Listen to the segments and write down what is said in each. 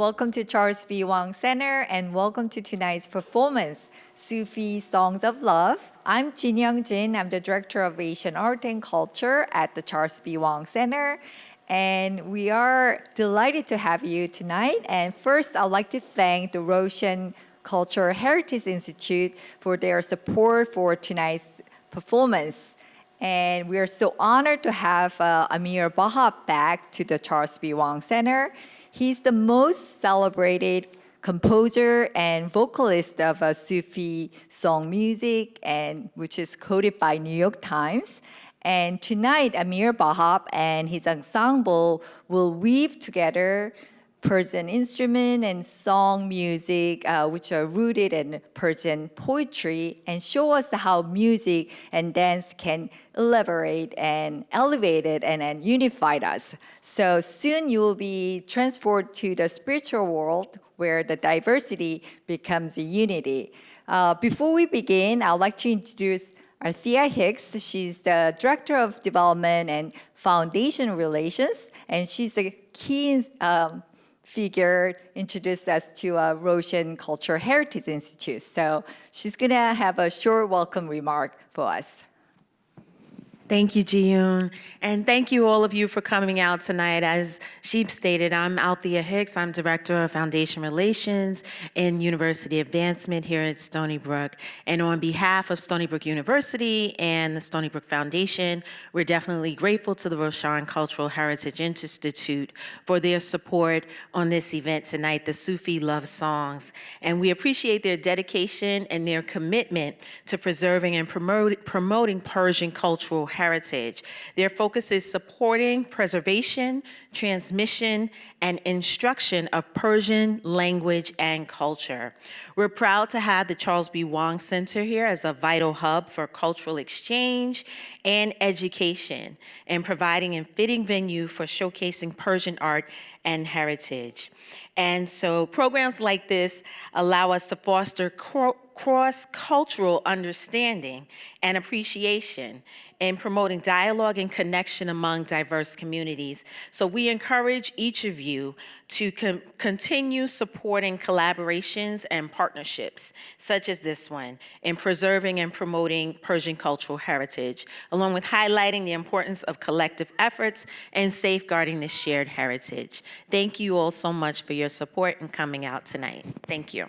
Welcome to Charles B. Wang Center and welcome to tonight's performance, Sufi Songs of Love. I'm Jin Young-jin. I'm the Director of Asian Art and Culture at the Charles B. Wang Center. And we are delighted to have you tonight. And first, I'd like to thank the Russian Cultural Heritage Institute for their support for tonight's performance. And we are so honored to have Amir Vahab back to the Charles B. Wang Center. He's the most celebrated composer and vocalist of Sufi song music, and which is quoted by New York Times. And tonight, Amir Vahab and his ensemble will weave together Persian instrument and song music, which are rooted in Persian poetry, and show us how music and dance can elaborate and elevate it and unify us. So soon you will be transported to the spiritual world where the diversity becomes a unity. Before we begin, I'd like to introduce Arthea Hicks. She's the Director of Development and Foundation Relations, and she's a key figure introduced us to Russian Cultural Heritage Institute. So she's gonna have a short welcome remark for us. Thank you, Ji-yoon. And thank you all of you for coming out tonight. As Sheep stated, I'm Althea Hicks. I'm Director of Foundation Relations in University Advancement here at Stony Brook. And on behalf of Stony Brook University and the Stony Brook Foundation, we're definitely grateful to the Russian Cultural Heritage Institute for their support on this event tonight, the Sufi Love Songs. And we appreciate their dedication and their commitment to preserving and promoting Persian cultural heritage. Their focus is supporting preservation, transmission, and instruction of Persian language and culture. We're proud to have the Charles B. Wang Center here as a vital hub for cultural exchange and education, and providing a fitting venue for showcasing Persian art and heritage. And so programs like this allow us to foster cross-cultural understanding and appreciation in promoting dialogue and connection among diverse communities. So we encourage each of you to continue supporting collaborations and partnerships, such as this one, in preserving and promoting Persian cultural heritage, along with highlighting the importance of collective efforts and safeguarding this shared heritage. Thank you all so much for your support and coming out tonight. Thank you.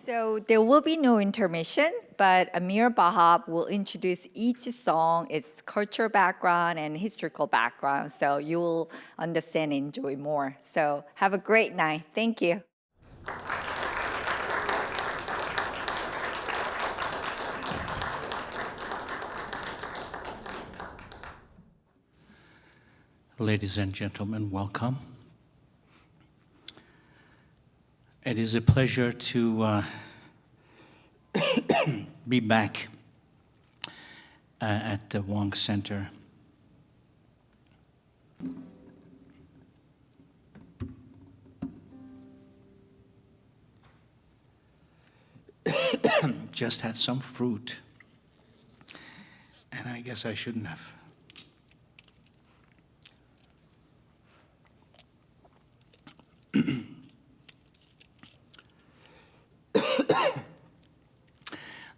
So there will be no intermission, but Amir Vahab will introduce each song, its cultural background and historical background, so you will understand and enjoy more. So have a great night. Thank you. Ladies and gentlemen, welcome. It is a pleasure to be back at the Wang Center. Just had some fruit, and I guess I shouldn't have.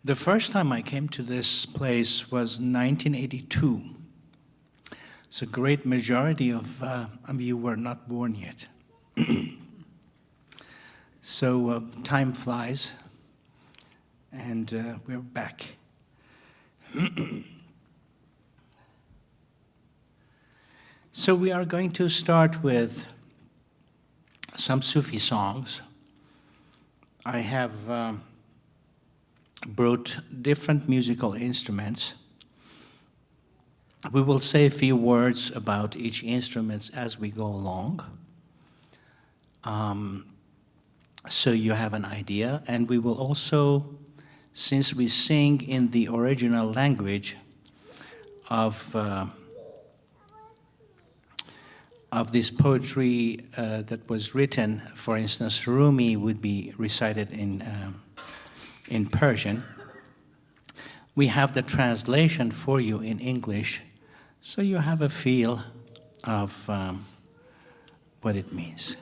The first time I came to this place was 1982. So a great majority of you were not born yet. So time flies, and we're back. So we are going to start with some Sufi songs. I have brought different musical instruments. We will say a few words about each instrument as we go along, so you have an idea. And we will also, since we sing in the original language of this poetry that was written, for instance, Rumi would be recited in Persian. We have the translation for you in English, so you have a feel of what it means.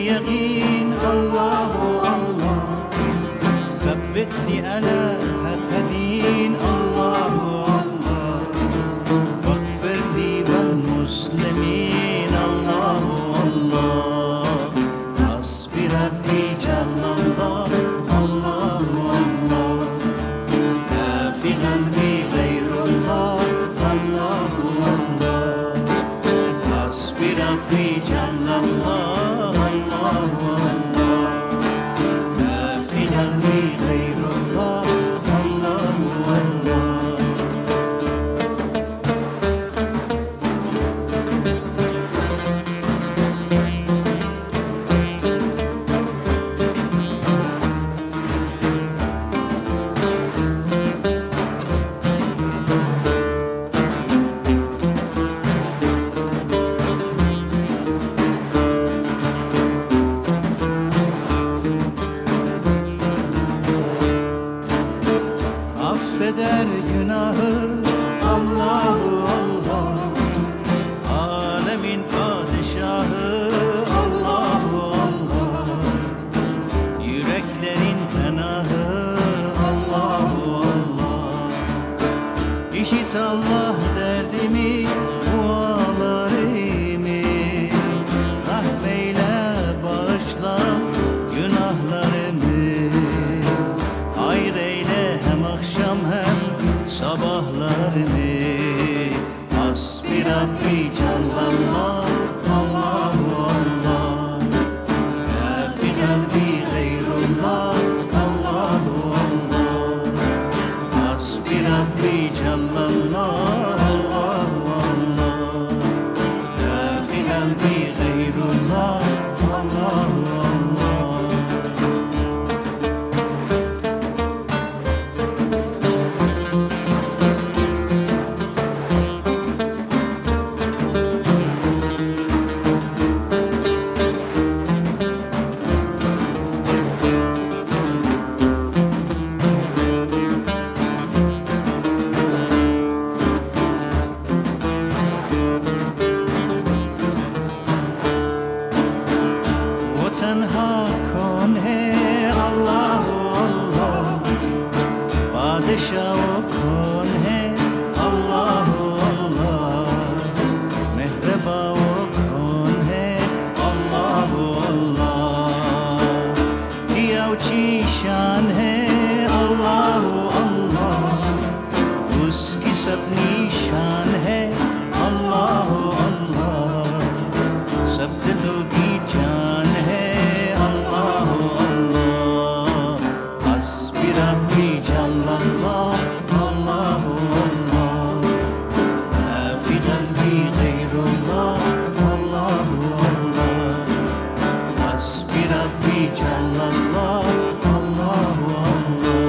يقين الله الله ثبتني على هالدين الله الله واغفر لي والمسلمين الله الله حسبي ربي جل الله الله الله ما في قلبي غير الله الله الله حسبي ربي جل الله الله الله ما في قلبي غير الله الله الله affeder günahı Allahu Allah alemin padişahı Allahu Allah yüreklerin penahı Allahu Allah işit Allah derdimi dualarımı rahmeyle bağışla günahlarımı hayır eyle hem akşam hem sabahlarımı Hasbi Rabbi Cellallah Allahu Allah Ma fi kalbi gayrullah Allahu Allah Hasbi Rabbi Cellallah Allahu Allah Ma fi kalbi gayrullah Allahu Allah वो तन्हा कौन है अल्लाह अल्लाह बादशाह वो कौन है अल्लाह अल्लाह मेहरबा वो कौन है अल्लाह अल्लाह किया ऊंची शान है अल्लाह अल्लाह उसकी सब निशान है अल्लाह अल्लाह सब दिलों की जान है अल्लाह अल्लाह हस्बी रब्बी जल्लल्लाह अल्लाह अल्लाह मा फी क़ल्बी गैरुल्लाह अल्लाह अल्लाह हस्बी रब्बी जल्लल्लाह अल्लाह अल्लाह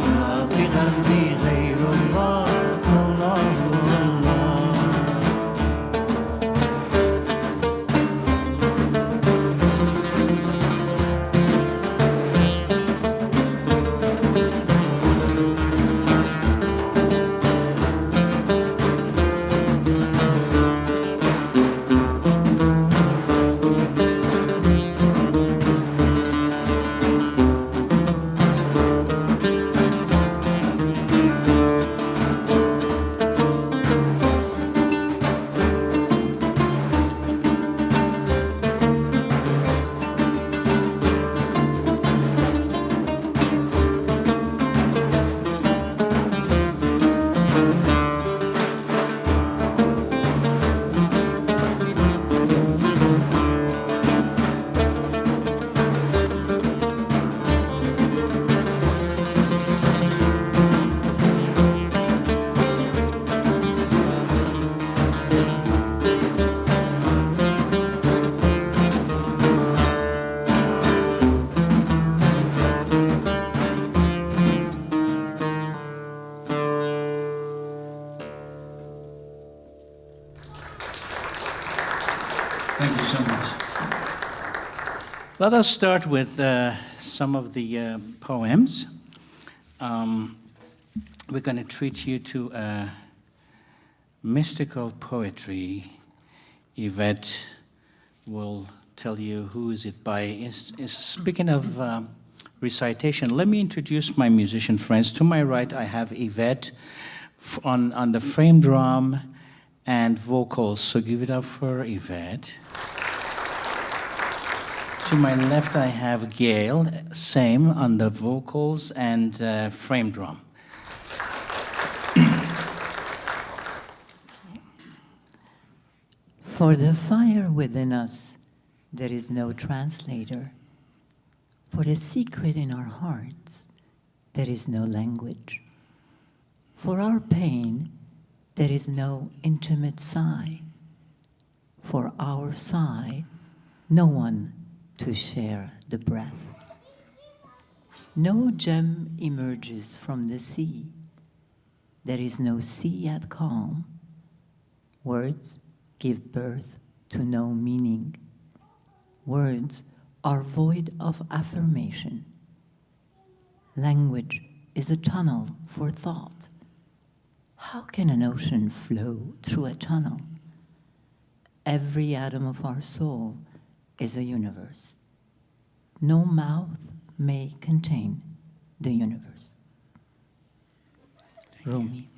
मा फी क़ल्बी गैरुल्लाह अल्लाह अल्लाह Thank you so much. Let us start with some of the poems. We're going to treat you to a mystical poetry Yvette will tell you who is it by. Speaking of recitation, let me introduce my musician friends. To my right, I have Yvette on the frame drum and vocals. So give it up for Yvette. To my left, I have Gail, same on the vocals and frame drum. For the fire within us, there is no translator. For the secret in our hearts, there is no language. For our pain, there is no intimate sigh. For our sigh, no one to share the breath. No gem emerges from the sea. There is no sea at calm. Words give birth to no meaning. Words are void of affirmation. Language is a tunnel for thought. How can an ocean flow through a tunnel? Every atom of our soul is a universe. No mouth may contain the universe. Rumi.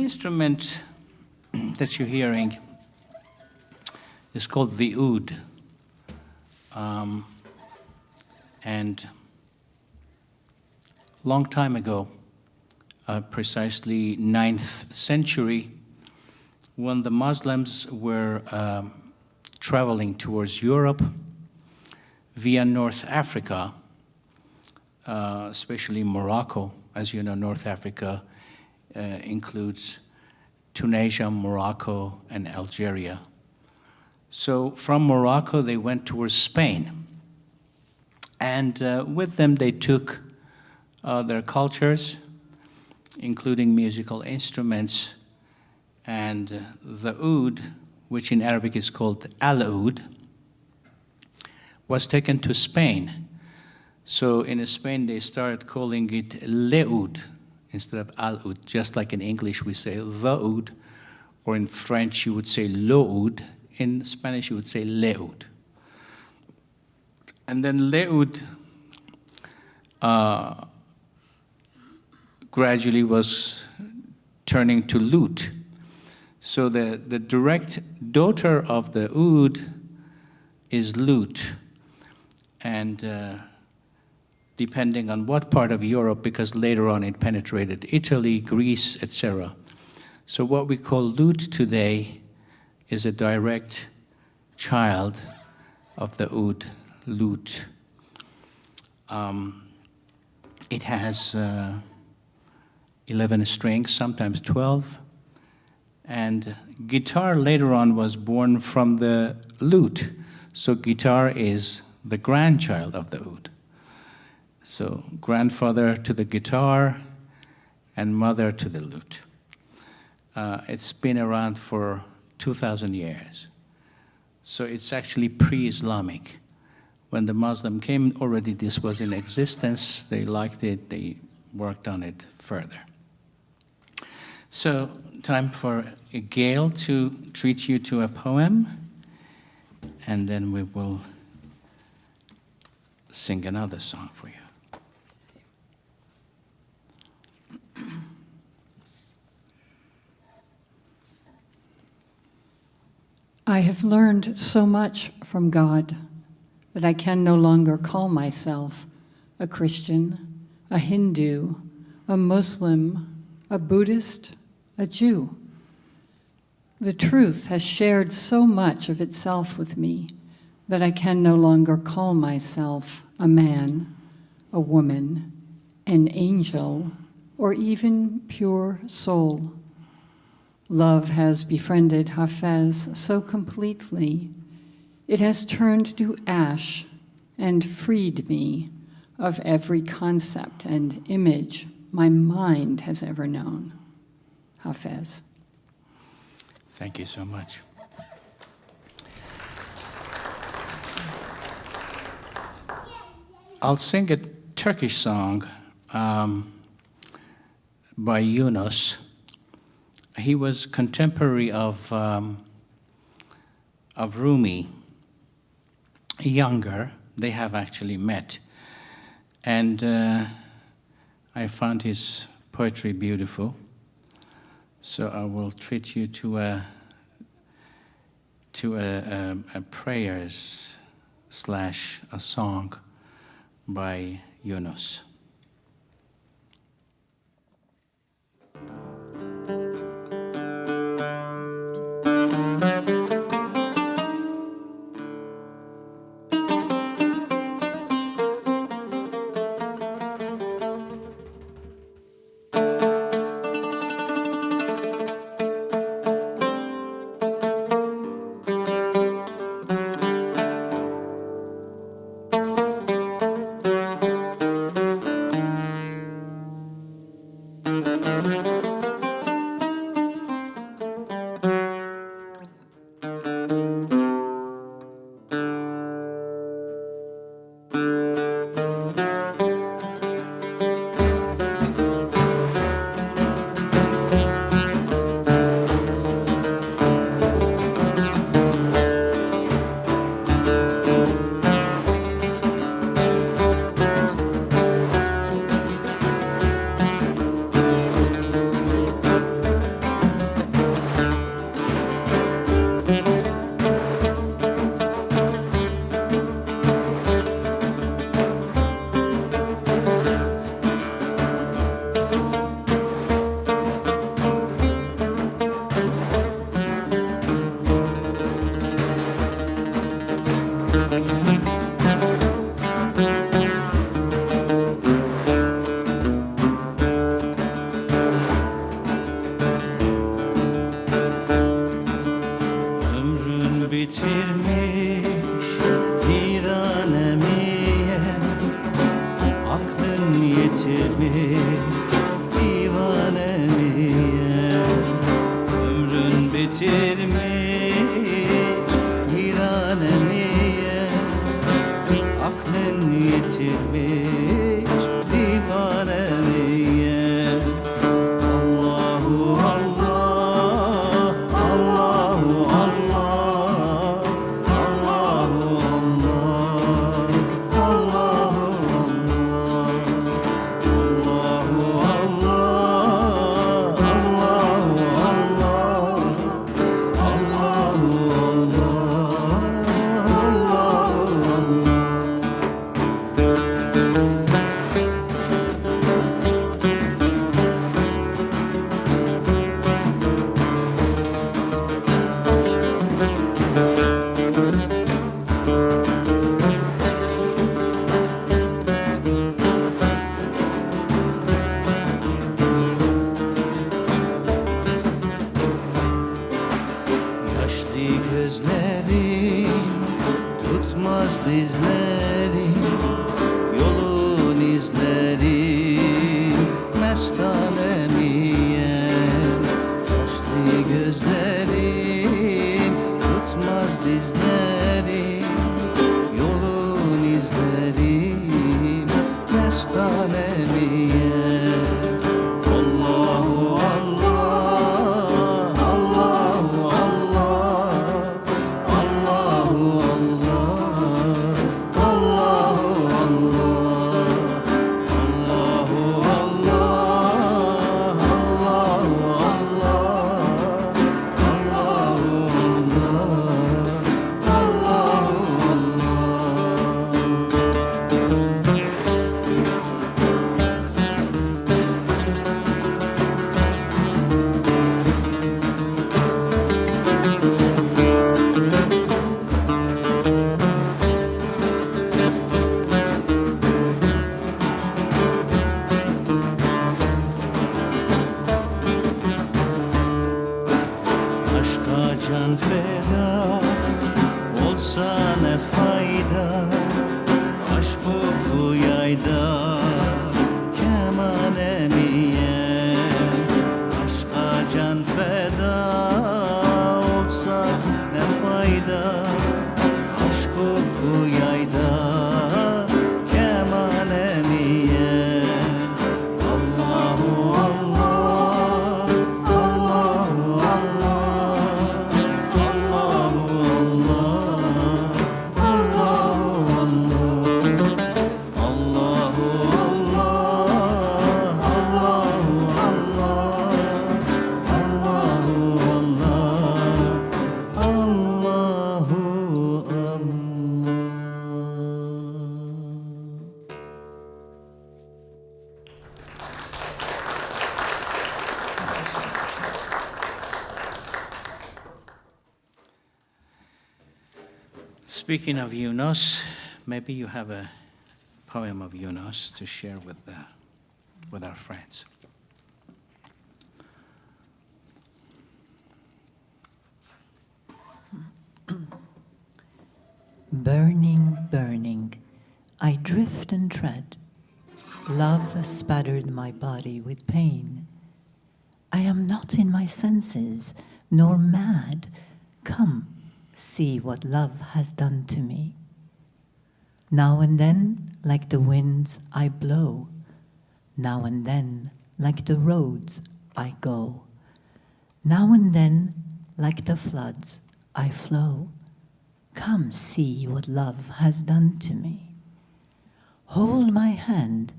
instrument that you're hearing is called the oud. And long time ago, precisely 9th century, when the Muslims were traveling towards Europe via North Africa, especially Morocco. As you know, North Africa includes Tunisia, Morocco, and Algeria. So from Morocco, they went towards Spain. And with them, they took their cultures, including musical instruments, and the oud, which in Arabic is called al-oud, was taken to Spain. So in Spain, they started calling it le-oud instead of al-oud, just like in English we say the oud, or in French you would say l'oud, in Spanish you would say le-oud. And then le-oud gradually was turning to lute. So the direct daughter of the oud is lute. And depending on what part of Europe, because later on it penetrated Italy, Greece, etc. So what we call lute today is a direct child of the oud, lute. It has 11 strings, sometimes 12. And guitar later on was born from the lute. So guitar is the grandchild of the oud. So grandfather to the guitar and mother to the lute. It's been around for 2,000 years. So it's actually pre-Islamic. When the Muslim came, already this was in existence. They liked it, they worked on it further. So time for Gail to treat you to a poem, and then we will sing another song for you. I have learned so much from God that I can no longer call myself a Christian, a Hindu, a Muslim, a Buddhist, a Jew. The truth has shared so much of itself with me that I can no longer call myself a man, a woman, an angel, or even pure soul. Love has befriended Hafiz so completely, it has turned to ash and freed me of every concept and image my mind has ever known. Hafiz. Thank you so much. I'll sing a Turkish song by Yunus. He was contemporary of Rumi, younger. They have actually met. And I found his poetry beautiful. So I will treat you to a prayers / a song by Yunus. bitirmiş viranemiye, aklın yitirmiş divanemiye, ömrün bitirmiş viranemiye, aklın yitirmiş divanemiye. Allahu Allah, Allahu Allah, Allahu Allah, Allahu Allah, Allahu Allah, Allahu yaşlı gözlerim tutmaz dizlerim, yolun izlerim mestanemiye. Yaşlı gözlerim tutmaz dizlerim, yolun izlerim mestanemiye. Allahu Allah, Allahu Allah, Allahu Allah, Allahu Allah, Allahu Allah, Allahu Aşka can feda olsa ne fayda, aşk oku yayda kemanemiye. Aşka can feda olsa ne fayda, aşk oku yayda kemanemiye. Allahu Allah, Allahu Allah, Allahu Allah, Allahu Allah, Allahu Allah, Allahu Allah, Allahu Allah. Speaking of Yunus, maybe you have a poem of Yunus to share with our friends. Burning, burning, I drift and tread. Love spattered my body with pain. I am not in my senses, nor mad. Come, see what love has done to me. Now and then, like the winds, I blow. Now and then, like the roads, I go. Now and then, like the floods, I flow. Come see what love has done to me. Hold my hand,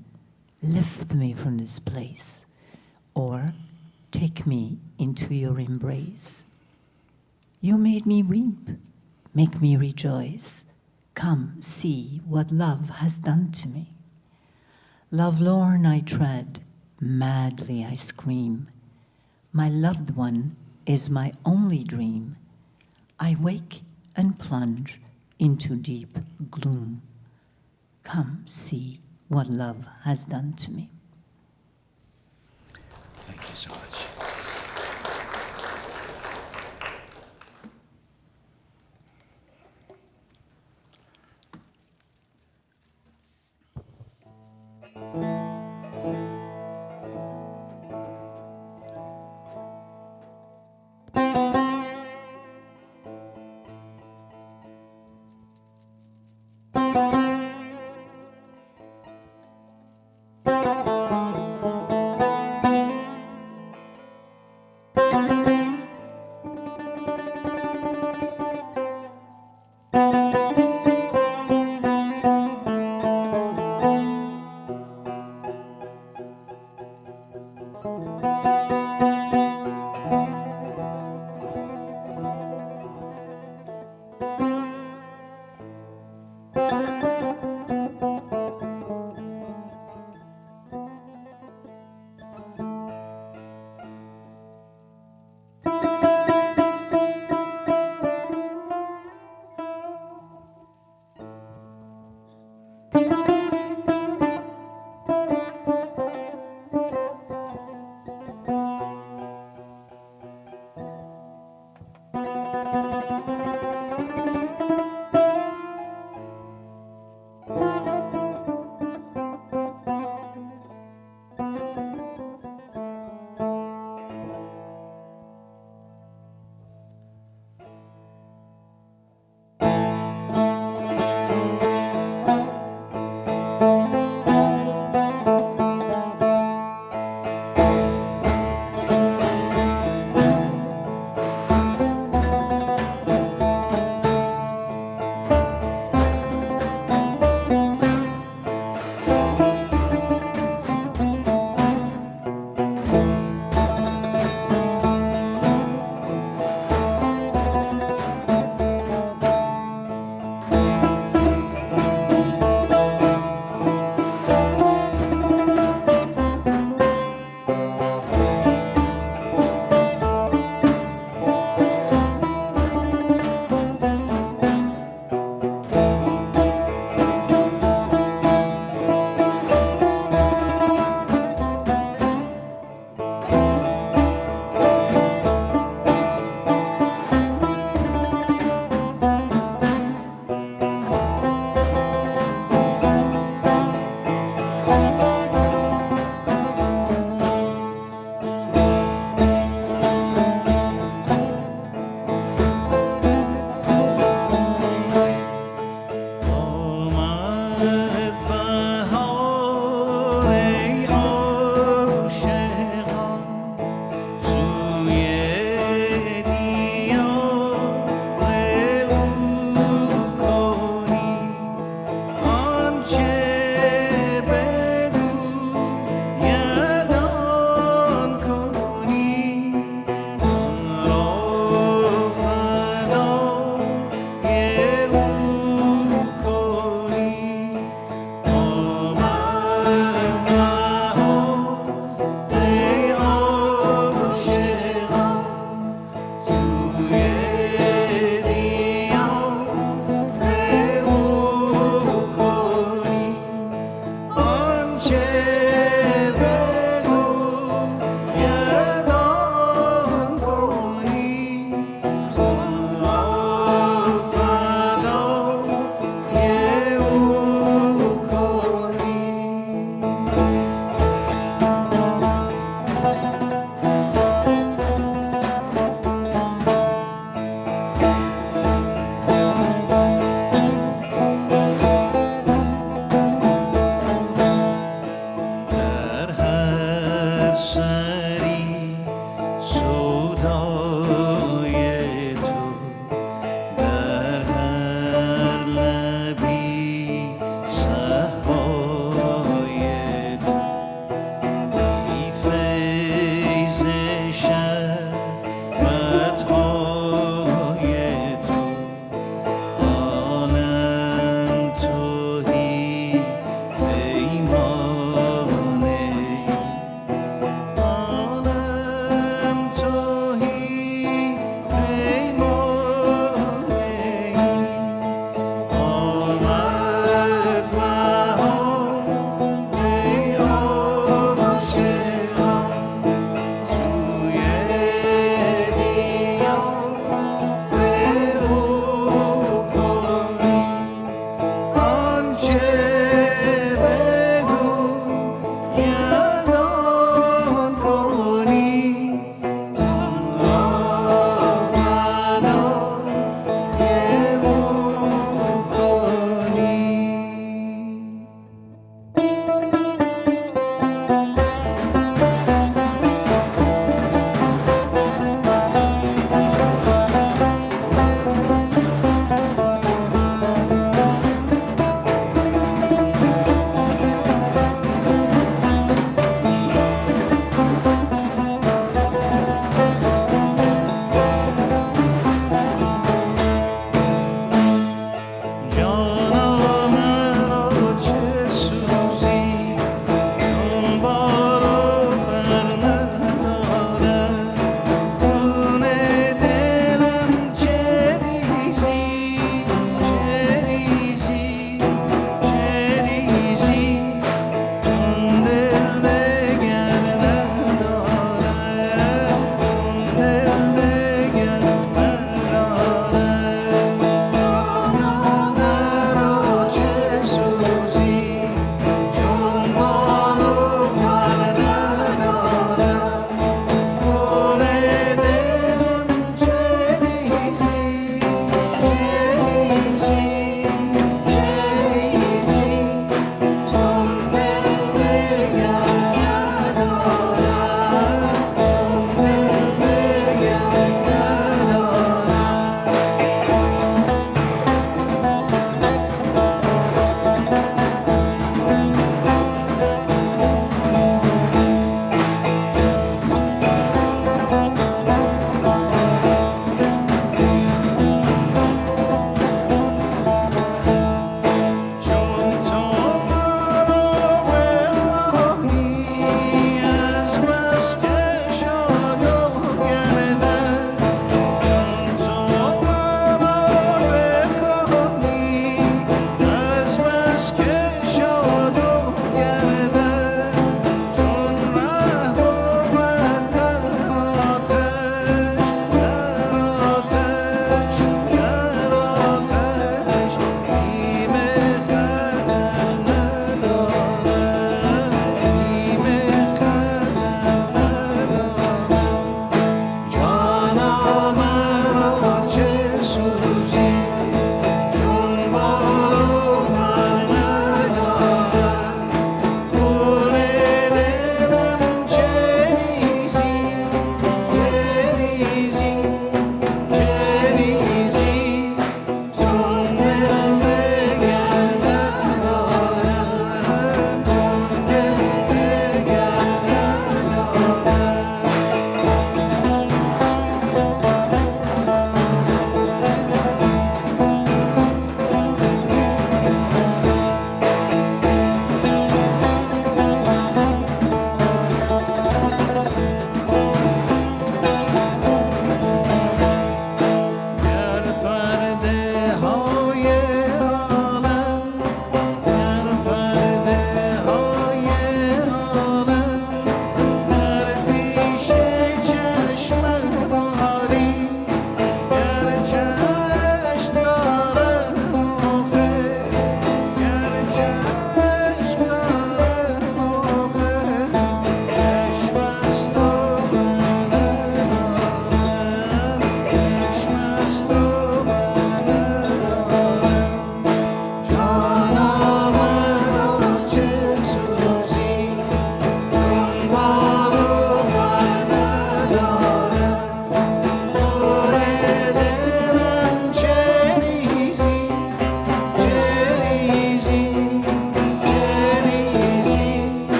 lift me from this place, or take me into your embrace. You made me weep, make me rejoice. Come see what love has done to me. Lovelorn I tread, madly I scream. My loved one is my only dream. I wake and plunge into deep gloom. Come see what love has done to me. Thank you so much.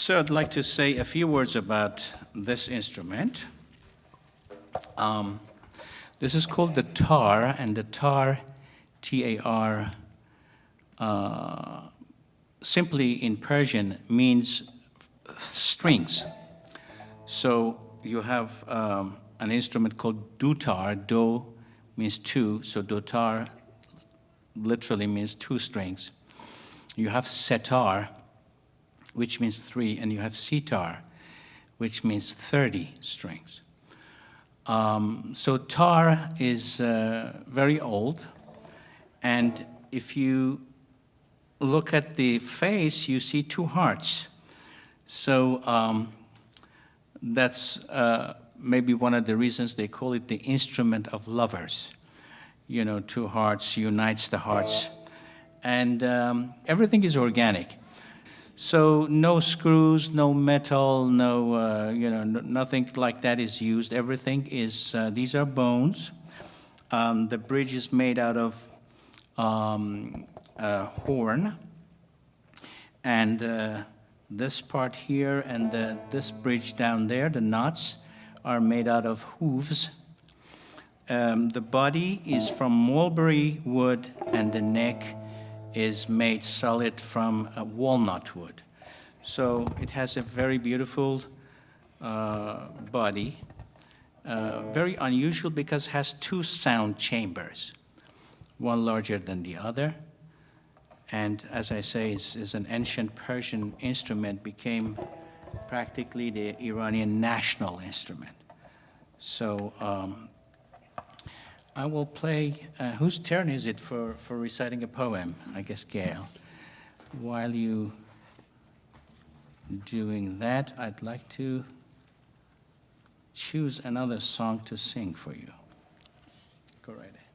So I'd like to say a few words about this instrument. This is called the tar, and the tar, T-A-R, simply in Persian means strings. So you have an instrument called dutar. Do means two, so dotar literally means two strings. You have setar, which means three, and you have sitar, which means 30 strings. So tar is very old, and if you look at the face, you see two hearts. So that's maybe one of the reasons they call it the instrument of lovers. You know, two hearts unites the hearts. And everything is organic. So no screws, no metal, no, nothing like that is used. Everything is, these are bones. The bridge is made out of horn. And this part here and this bridge down there, the knots, are made out of hooves. The body is from mulberry wood, and the neck is made solid from walnut wood. So it has a very beautiful body, very unusual because it has two sound chambers, one larger than the other. And as I say, is an ancient Persian instrument, became practically the Iranian national instrument. So I will play, whose turn is it for reciting a poem? I guess Gail. While you doing that, I'd like to choose another song to sing for you. Go right ahead.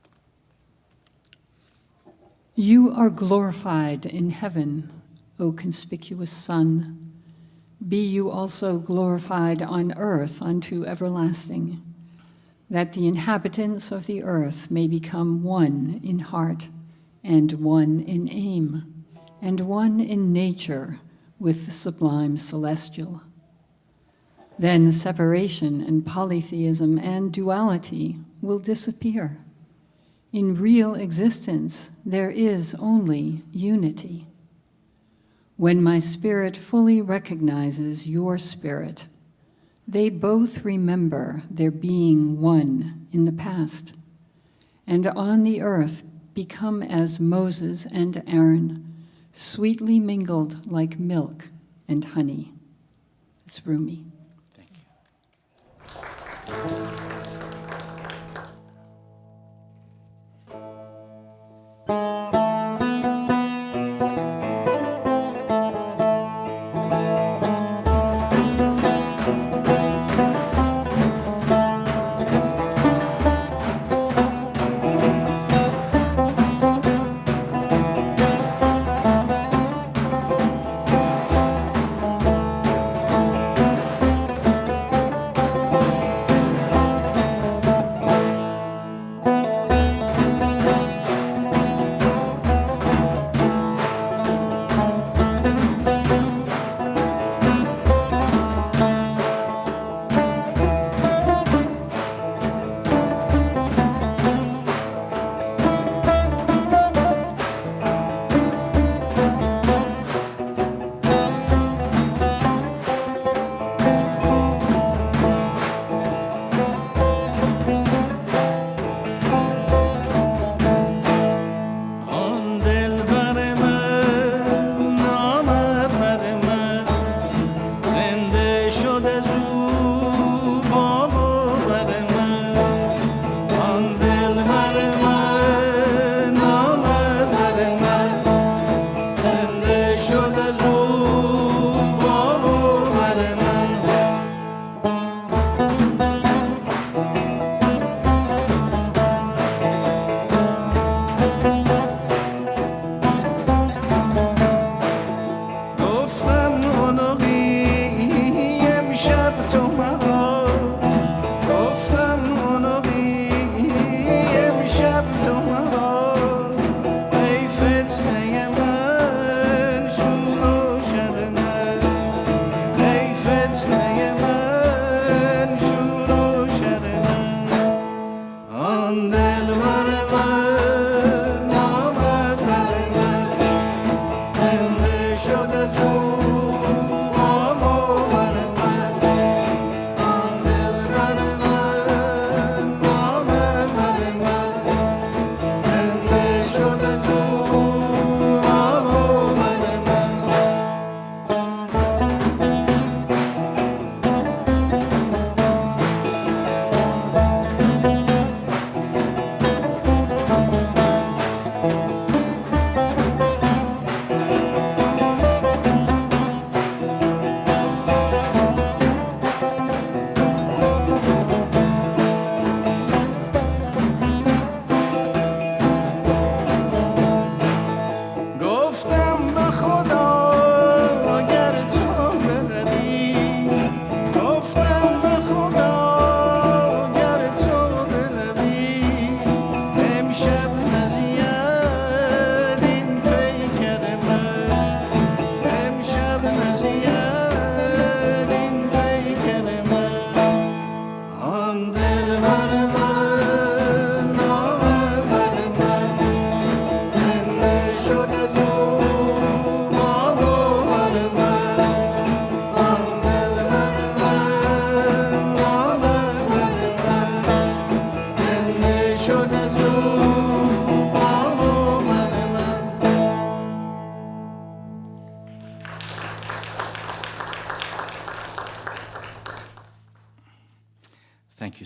You are glorified in heaven, O conspicuous sun. Be you also glorified on earth unto everlasting, that the inhabitants of the earth may become one in heart, and one in aim, and one in nature with the sublime celestial. Then separation and polytheism and duality will disappear. In real existence, there is only unity. When my spirit fully recognizes your spirit, they both remember their being one in the past, and on the earth become as Moses and Aaron, sweetly mingled like milk and honey. It's Rumi. Thank you.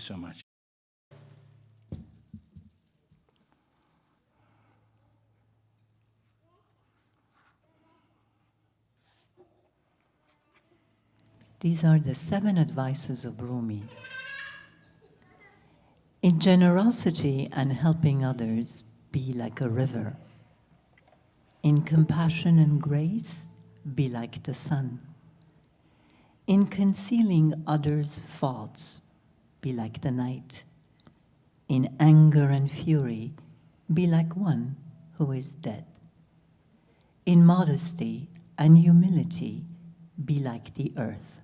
you so much. These are the 7 advices of Rumi. In generosity and helping others, be like a river. In compassion and grace, be like the sun. In concealing others' faults, be like the night. In anger and fury, be like one who is dead. In modesty and humility, be like the earth.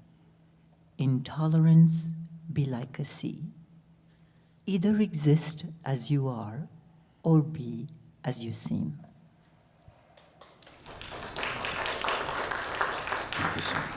In tolerance, be like a sea. Either exist as you are, or be as you seem. Thank you so much.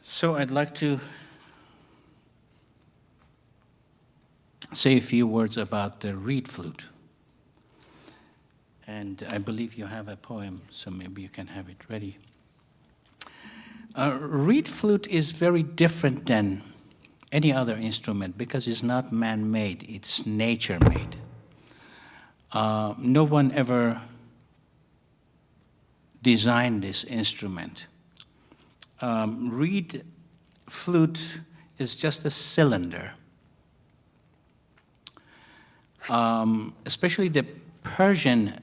So I'd like to say a few words about the reed flute. And I believe you have a poem, so maybe you can have it ready. Reed flute is very different than any other instrument because it's not man-made, it's nature-made. No one ever designed this instrument. Reed flute is just a cylinder. Especially the Persian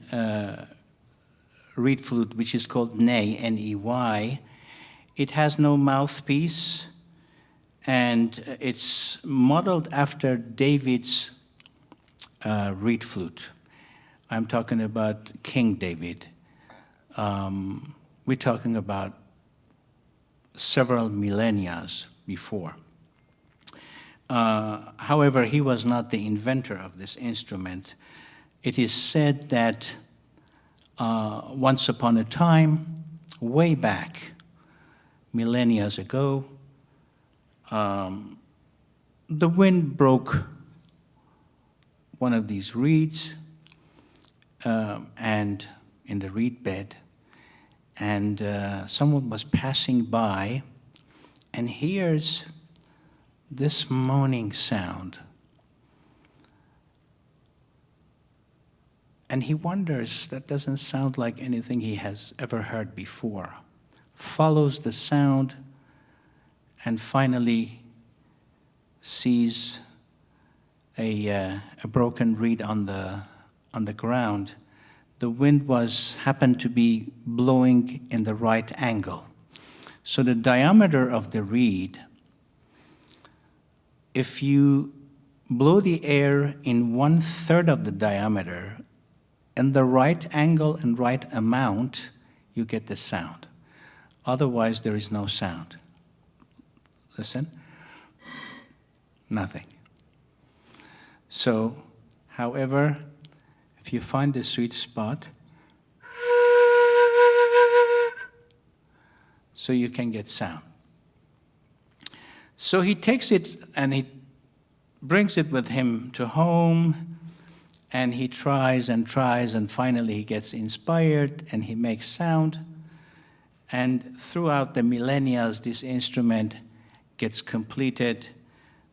reed flute, which is called ney, N-E-Y, it has no mouthpiece, and it's modeled after David's reed flute. I'm talking about King David. We're talking about several millennia before. However, he was not the inventor of this instrument. It is said that once upon a time, way back, millennia ago, the wind broke one of these reeds and in the reed bed, and someone was passing by and hears this moaning sound. And he wonders, that doesn't sound like anything he has ever heard before. Follows the sound and finally sees a broken reed on the ground. The wind happened to be blowing in the right angle. So the diameter of the reed, if you blow the air in 1/3 of the diameter, in the right angle and right amount, you get the sound. Otherwise, there is no sound. Listen. Nothing. So, however, if you find the sweet spot, so you can get sound. So he takes it and he brings it with him to home, and he tries and tries, and finally he gets inspired and he makes sound. And throughout the millennia, this instrument gets completed.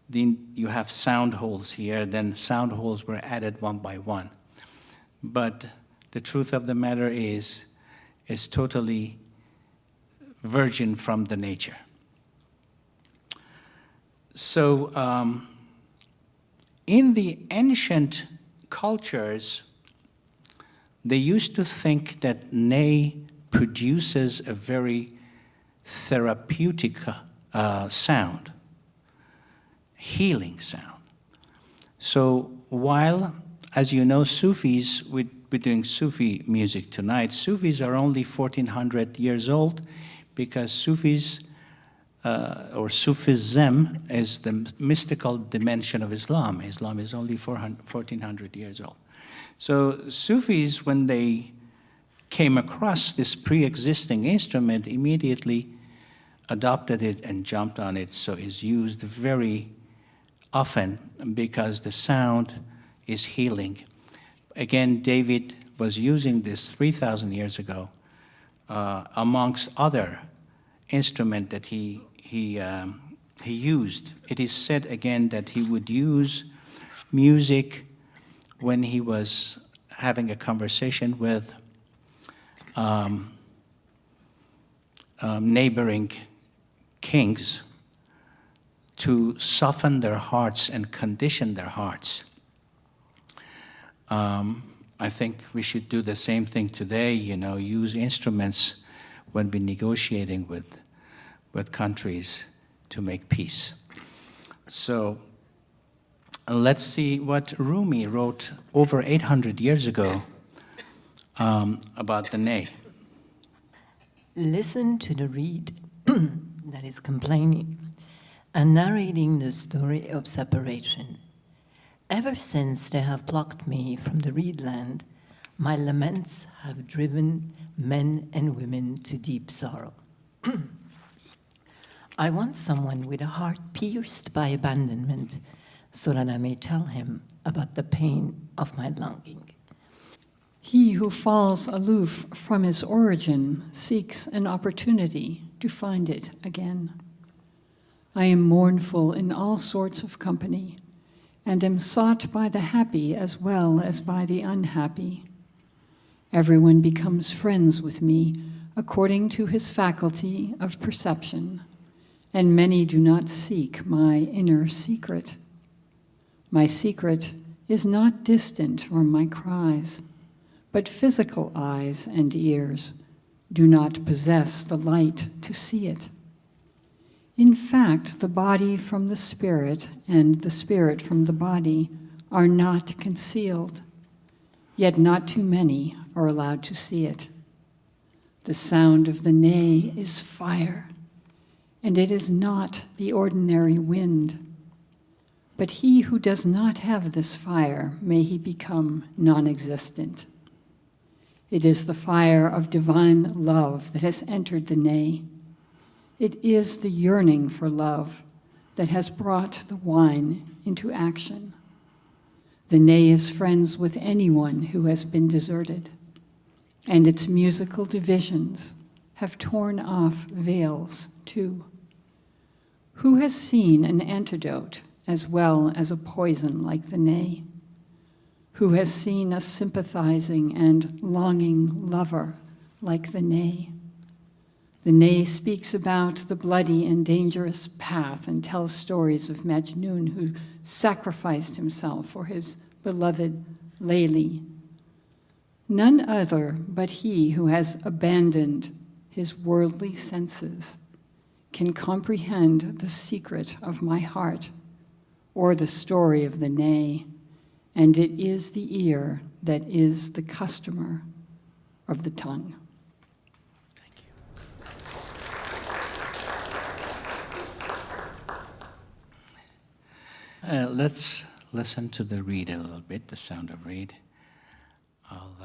Then you have sound holes here, then sound holes were added one by one. But the truth of the matter is, it's totally virgin from the nature. So in the ancient cultures, they used to think that ney produces a very therapeutic sound, healing sound. So while, as you know, Sufis, we're doing Sufi music tonight, Sufis are only 1400 years old because Sufis, or Sufism, is the mystical dimension of Islam. Islam is only 1400 years old. So Sufis, when they came across this pre-existing instrument, immediately adopted it and jumped on it. So it's used very often because the sound is healing. Again, David was using this 3,000 years ago amongst other instrument that he used. It is said again that he would use music when he was having a conversation with neighboring kings to soften their hearts and condition their hearts. I think we should do the same thing today, use instruments when we're negotiating with countries to make peace. So let's see what Rumi wrote over 800 years ago about the ney. Listen to the reed that is complaining and narrating the story of separation. Ever since they have plucked me from the reed land, my laments have driven men and women to deep sorrow. I want someone with a heart pierced by abandonment so that I may tell him about the pain of my longing. He who falls aloof from his origin seeks an opportunity to find it again. I am mournful in all sorts of company, and am sought by the happy as well as by the unhappy. Everyone becomes friends with me according to his faculty of perception, and many do not seek my inner secret. My secret is not distant from my cries, but physical eyes and ears do not possess the light to see it. In fact, the body from the spirit and the spirit from the body are not concealed, yet not too many are allowed to see it. The sound of the neigh is fire, and it is not the ordinary wind. But he who does not have this fire, may he become non-existent. It is the fire of divine love that has entered the neigh. It is the yearning for love that has brought the wine into action. The neigh is friends with anyone who has been deserted, and its musical divisions have torn off veils too. Who has seen an antidote as well as a poison like the neigh? Who has seen a sympathizing and longing lover like the neigh? The neigh speaks about the bloody and dangerous path and tells stories of Majnun who sacrificed himself for his beloved Layli. None other but he who has abandoned his worldly senses can comprehend the secret of my heart or the story of the neigh, and it is the ear that is the customer of the tongue. Let's listen to the reed a little bit, the sound of reed. I'll,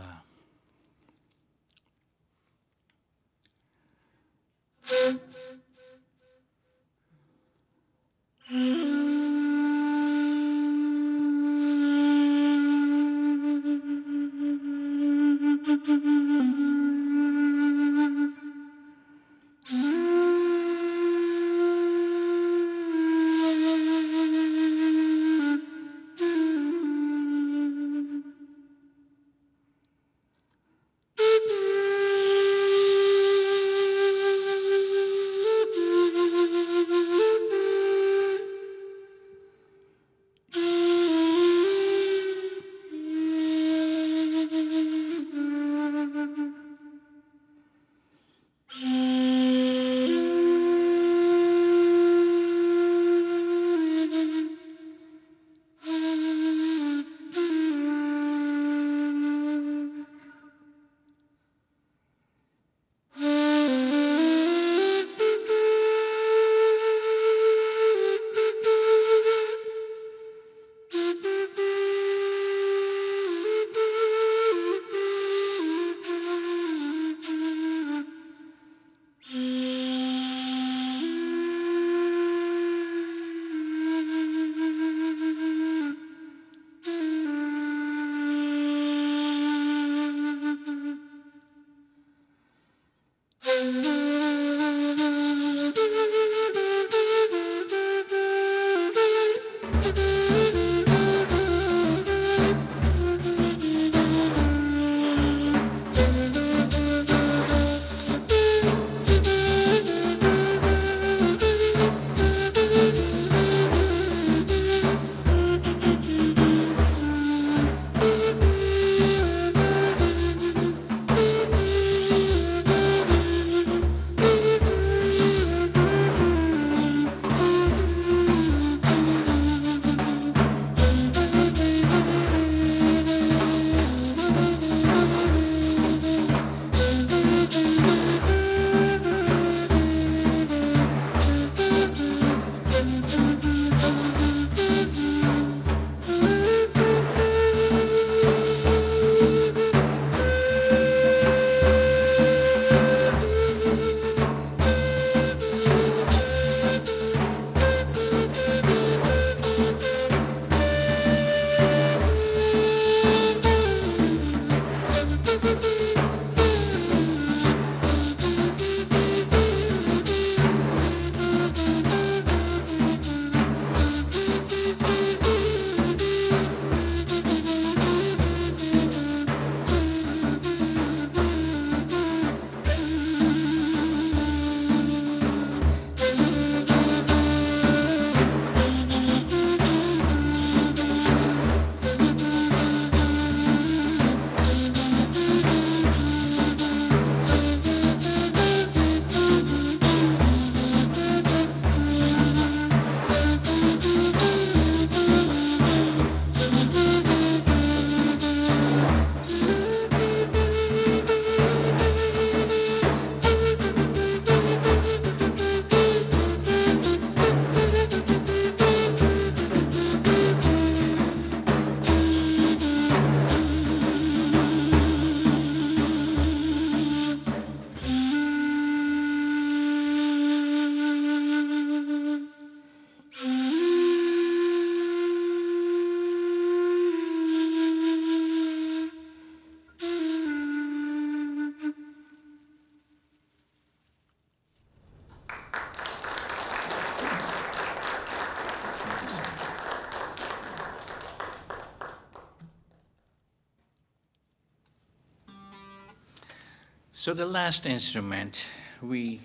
So the last instrument we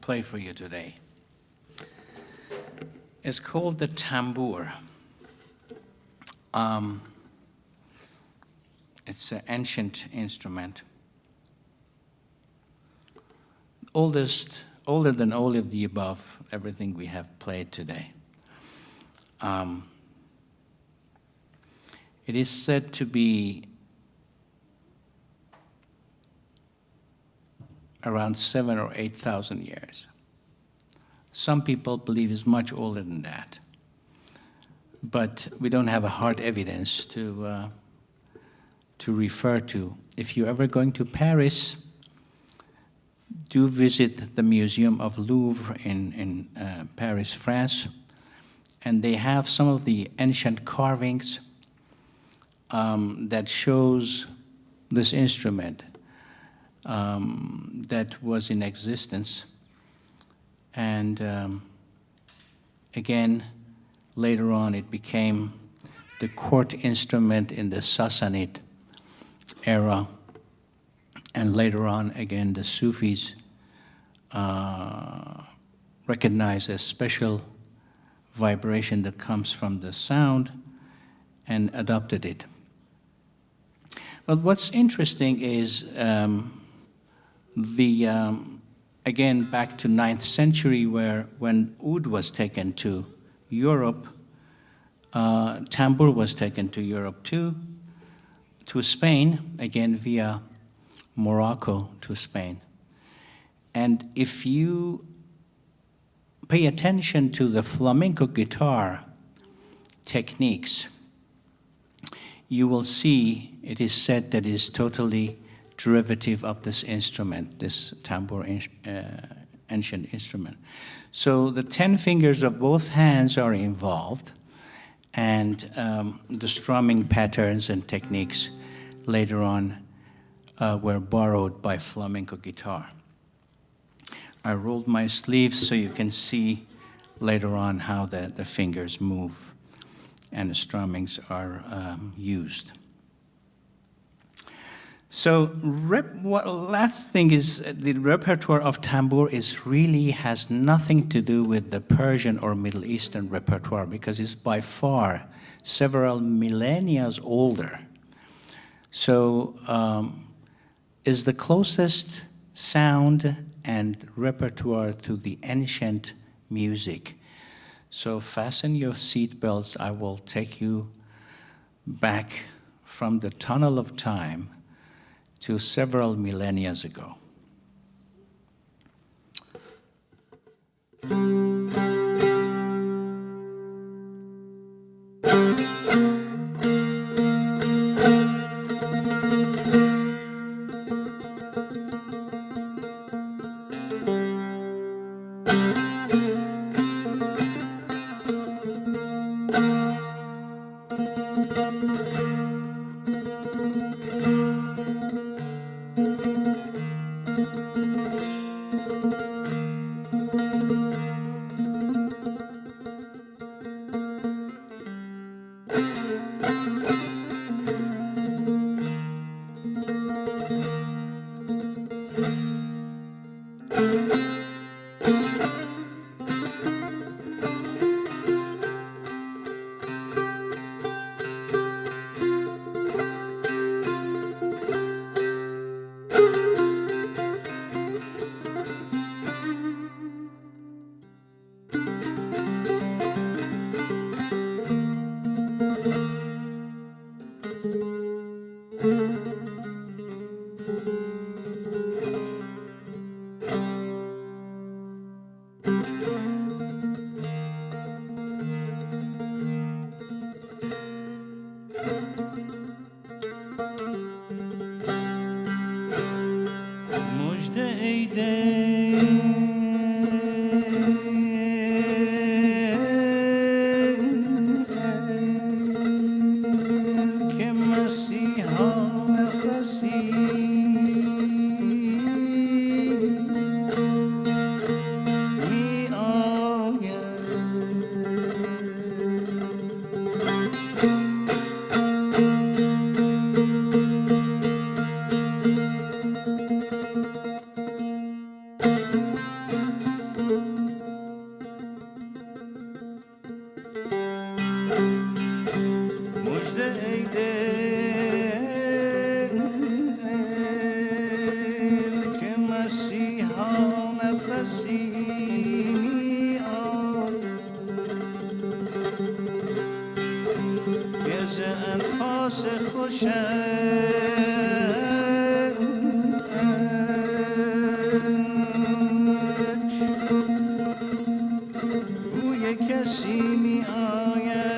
play for you today is called the tambour. It's an ancient instrument, older than all of the above, everything we have played today. It is said to be around 7,000 or 8,000 years. Some people believe it's much older than that, but we don't have a hard evidence to refer to. If you're ever going to Paris, do visit the Museum of Louvre in Paris, France, and they have some of the ancient carvings that shows this instrument that was in existence. And again, later on, it became the court instrument in the Sassanid era. And later on, again, the Sufis recognize a special vibration that comes from the sound and adopted it. But what's interesting is again, back to 9th century, when oud was taken to Europe, tambour was taken to Europe too, to Spain, again via Morocco to Spain. And if you pay attention to the flamenco guitar techniques, you will see it is said that it is totally derivative of this instrument, this tambour ancient instrument. So the 10 fingers of both hands are involved, and the strumming patterns and techniques later on were borrowed by flamenco guitar. I rolled my sleeves so you can see later on how the fingers move and the strummings are used. So last thing is the repertoire of tambour has nothing to do with the Persian or Middle Eastern repertoire, because it's by far several millennia older. So is the closest sound and repertoire to the ancient music. So fasten your seatbelts. I will take you back from the tunnel of time to several millennia ago. کسی از انفاس خوشش بوی کسی می آید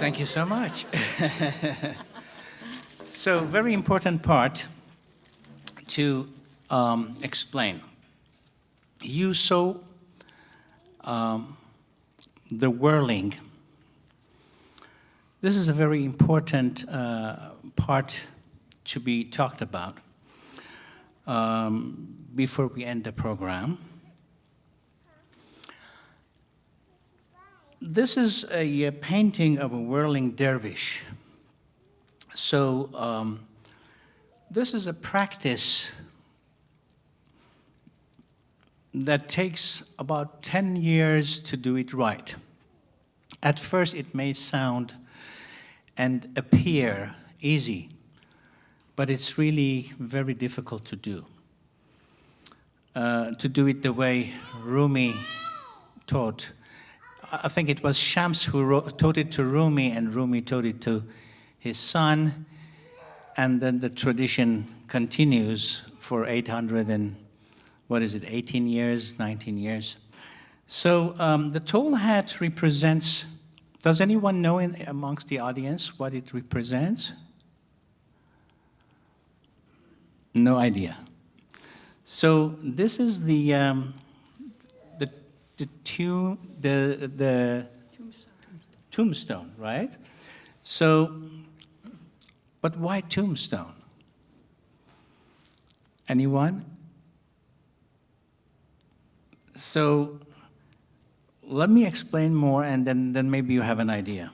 Thank you so much. So, very important part to explain. You saw the whirling. This is a very important part to be talked about before we end the program. This is a painting of a whirling dervish. So this is a practice that takes about 10 years to do it right. At first it may sound and appear easy, but it's really very difficult to do. To do it the way Rumi taught. I think it was Shams who taught it to Rumi, and Rumi taught it to his son, and then the tradition continues for 18 years, 19 years. So the tall hat represents, does anyone know amongst the audience what it represents? No idea. So this is the tombstone, right? So, but why tombstone? Anyone? So, let me explain more, and then maybe you have an idea.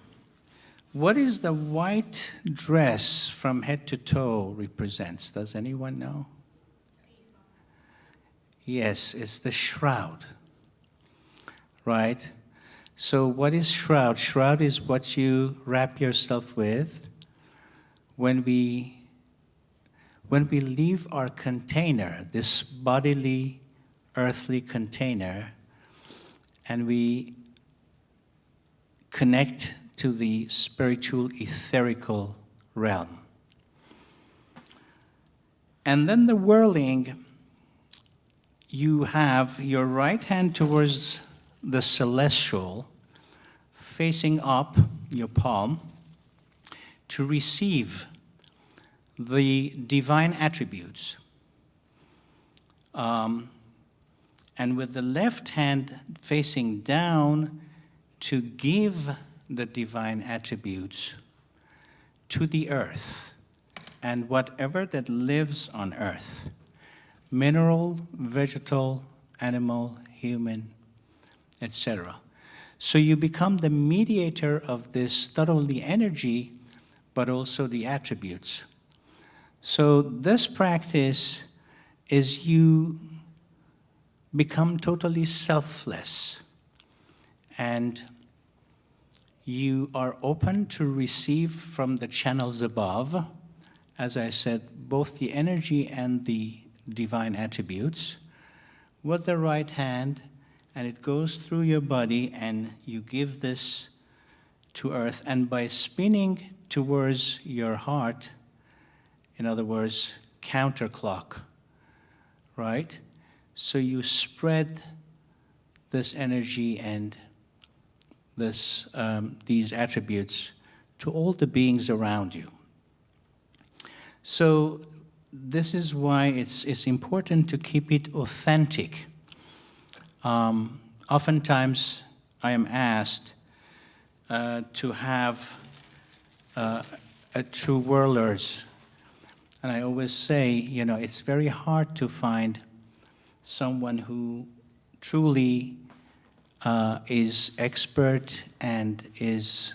What is the white dress from head to toe represents? Does anyone know? Yes, it's the shroud, right? So what is shroud? Shroud is what you wrap yourself with when we leave our container, this bodily, earthly container, and we connect to the spiritual, etherical realm. And then the whirling, you have your right hand towards the celestial, facing up your palm, to receive the divine attributes. And with the left hand facing down, to give the divine attributes to the earth and whatever that lives on earth. Mineral, vegetal, animal, human, etc. So you become the mediator of this, not only energy, but also the attributes. So this practice is you become totally selfless, and you are open to receive from the channels above, as I said, both the energy and the divine attributes, with the right hand, and it goes through your body, and you give this to earth. And by spinning towards your heart, in other words, counterclock, right? So you spread this energy and these attributes to all the beings around you. So this is why it's important to keep it authentic. Oftentimes I am asked to have a true whirlers, and I always say, you know, it's very hard to find someone who truly is expert and is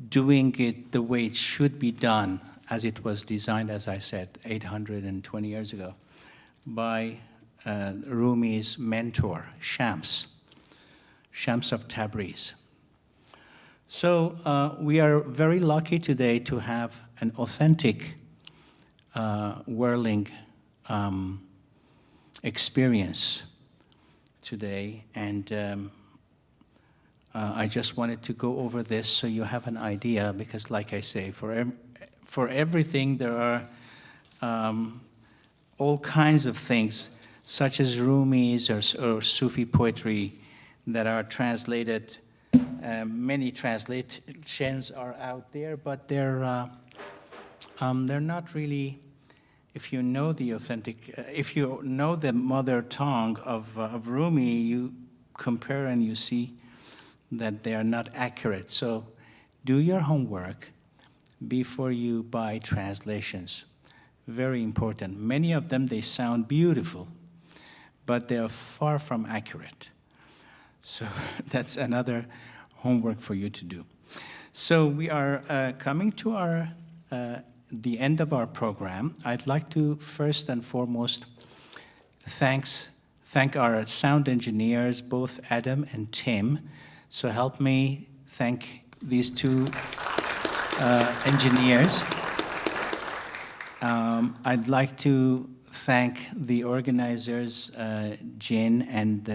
doing it the way it should be done, as it was designed, as I said, 820 years ago, by Rumi's mentor, Shams of Tabriz. So we are very lucky today to have an authentic whirling experience today, and I just wanted to go over this so you have an idea, because like I say, for everything there are all kinds of things, such as Rumi's or Sufi poetry, that are translated Many translations are out there, but they're not really. If you know the authentic, if you know the mother tongue of Rumi, you compare and you see that they are not accurate. So do your homework before you buy translations. Very important. Many of them, they sound beautiful, but they are far from accurate. So that's another homework for you to do. So we are coming to our the end of our program. I'd like to first and foremost thank our sound engineers, both Adam and Tim. So help me thank these two engineers. I'd like to thank the organizers, Jin and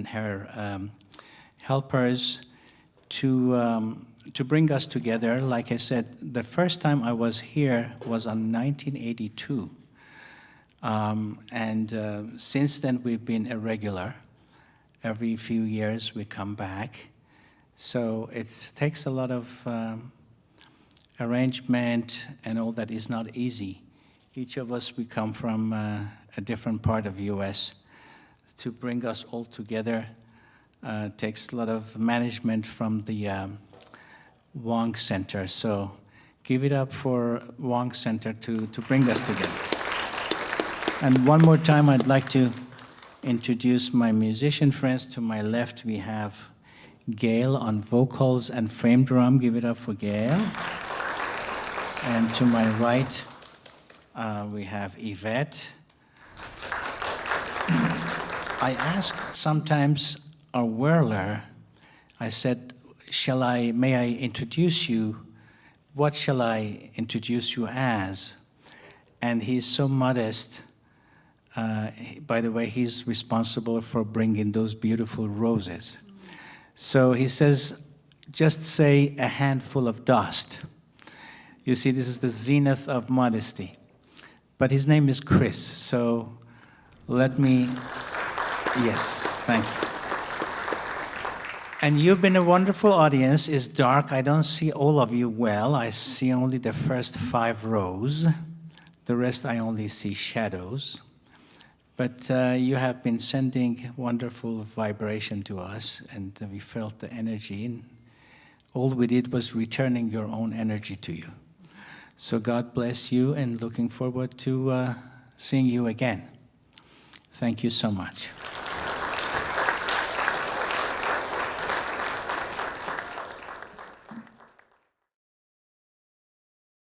her helpers, to bring us together. Like I said, the first time I was here was on 1982. Since then, we've been irregular. Every few years, we come back. So it takes a lot of arrangement, and all that is not easy. Each of us, we come from a different part of US. To bring us all together takes a lot of management from the Wang Center. So give it up for Wang Center to bring us together. And one more time, I'd like to introduce my musician friends. To my left, we have Gail on vocals and frame drum. Give it up for Gail. And to my right, we have Yvette. I asked sometimes our whirler, I said, may I introduce you? What shall I introduce you as? And he's so modest. By the way, he's responsible for bringing those beautiful roses. So he says, just say a handful of dust. You see, this is the zenith of modesty. But his name is Chris, so let me, yes, thank you. And you've been a wonderful audience. It's dark. I don't see all of you well. I see only the first 5 rows. The rest, I only see shadows. But you have been sending wonderful vibration to us, and we felt the energy. And all we did was returning your own energy to you. So God bless you, and looking forward to seeing you again. Thank you so much.